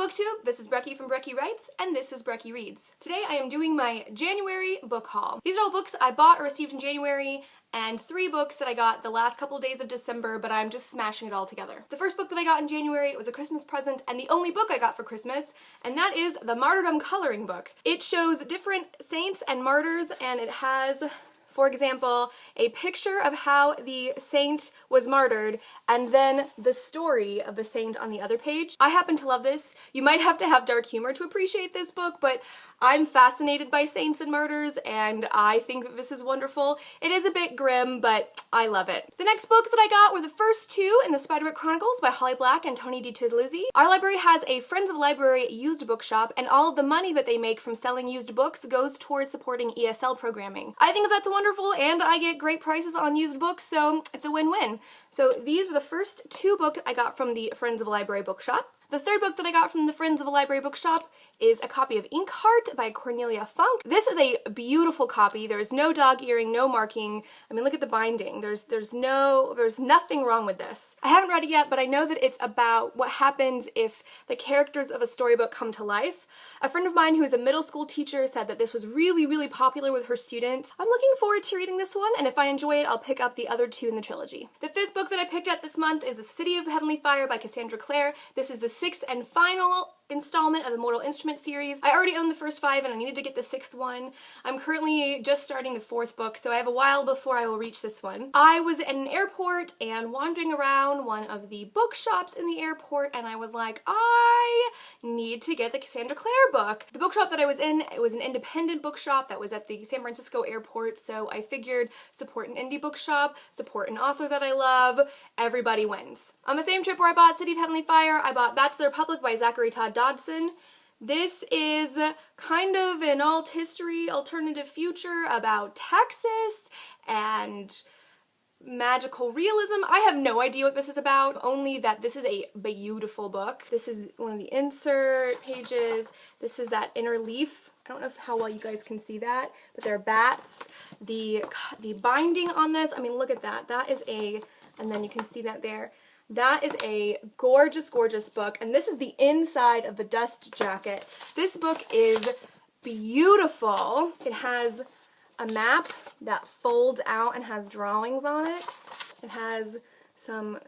BookTube, this is Breckie from Breckie Writes, and this is Breckie Reads. Today I am doing my January book haul. These are all books I bought or received in January, and 3 books that I got the last couple days of December, but I'm just smashing it all together. The first book that I got in January was a Christmas present, and the only book I got for Christmas, and that is the Martyrdom coloring book. It shows different saints and martyrs, and it has, for example, a picture of how the saint was martyred, and then the story of the saint on the other page. I happen to love this. You might have to have dark humor to appreciate this book, but I'm fascinated by saints and martyrs, and I think that this is wonderful. It is a bit grim, but I love it. The next books that I got were the first 2 in the Spiderwick Chronicles by Holly Black and Tony DiTizlizzi. Our library has a Friends of Library used bookshop, and all of the money that they make from selling used books goes towards supporting ESL programming. I think that's wonderful, and I get great prices on used books, so it's a win-win. So these were the first 2 books I got from the Friends of a Library bookshop. The third book that I got from the Friends of a Library bookshop is a copy of Inkheart by Cornelia Funk. This is a beautiful copy. There's no dog earring, no marking. I mean, look at the binding. There's nothing wrong with this. I haven't read it yet, but I know that it's about what happens if the characters of a storybook come to life. A friend of mine who is a middle school teacher said that this was really, really popular with her students. I'm looking forward to reading this one, and if I enjoy it, I'll pick up the other 2 in the trilogy. The 5th book that I picked up this month is The City of Heavenly Fire by Cassandra Clare. This is the 6th and final installment of the Mortal Instrument series. I already own the first 5 and I needed to get the 6th one. I'm currently just starting the 4th book, so I have a while before I will reach this one. I was at an airport and wandering around one of the bookshops in the airport, and I was like, I need to get the Cassandra Clare book. The bookshop that I was in, it was an independent bookshop that was at the San Francisco airport, so I figured support an indie bookshop, support an author that I love, everybody wins. On the same trip where I bought City of Heavenly Fire, I bought That's the Republic by Zachary Todd Dodson. This is kind of an alt history, alternative future about Texas and magical realism. I have no idea what this is about, only that this is a beautiful book. This is one of the insert pages. This is that inner leaf. I don't know how well you guys can see that, but there are bats. The binding on this, I mean, look at that. That is and then you can see that there. That is a gorgeous, gorgeous book, and this is the inside of the dust jacket. This book is beautiful. It has a map that folds out and has drawings on it. It has some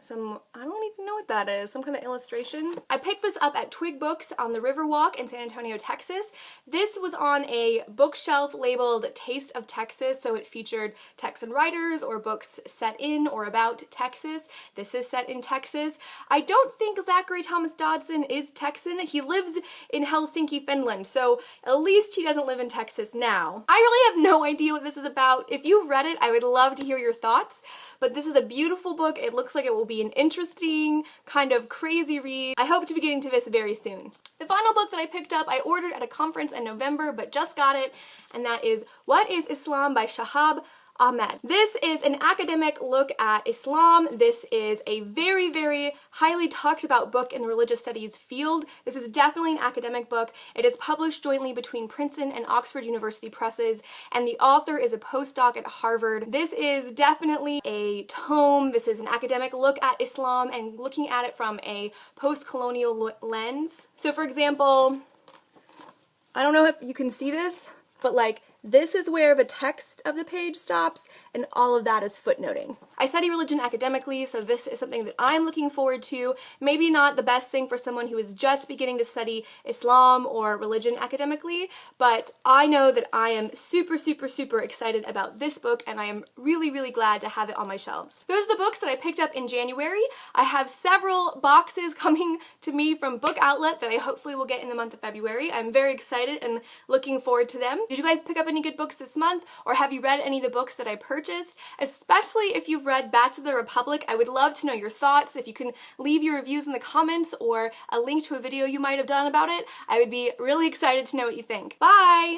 I don't even know what that is, some kind of illustration. I picked this up at Twig Books on the Riverwalk in San Antonio, Texas. This was on a bookshelf labeled Taste of Texas, so it featured Texan writers or books set in or about Texas. This is set in Texas. I don't think Zachary Thomas Dodson is Texan. He lives in Helsinki, Finland, so at least he doesn't live in Texas now. I really have no idea what this is about. If you've read it, I would love to hear your thoughts, but this is a beautiful book. It looks like it will be an interesting, kind of crazy read. I hope to be getting to this very soon. The final book that I picked up, I ordered at a conference in November, but just got it, and that is What is Islam by Shahab Ahmed. This is an academic look at Islam. This is a very, very highly talked about book in the religious studies field. This is definitely an academic book. It is published jointly between Princeton and Oxford University presses, and the author is a postdoc at Harvard. This is definitely a tome. This is an academic look at Islam and looking at it from a post-colonial lens. So for example, I don't know if you can see this, but like, this is where the text of the page stops, and all of that is footnoting. I study religion academically, so this is something that I'm looking forward to. Maybe not the best thing for someone who is just beginning to study Islam or religion academically, but I know that I am super, super, super excited about this book, and I am really, really glad to have it on my shelves. Those are the books that I picked up in January. I have several boxes coming to me from Book Outlet that I hopefully will get in the month of February. I'm very excited and looking forward to them. Did you guys pick up any good books this month, or have you read any of the books that I purchased? Especially if you've read Bats of the Republic, I would love to know your thoughts. If you can leave your reviews in the comments or a link to a video you might have done about it, I would be really excited to know what you think. Bye!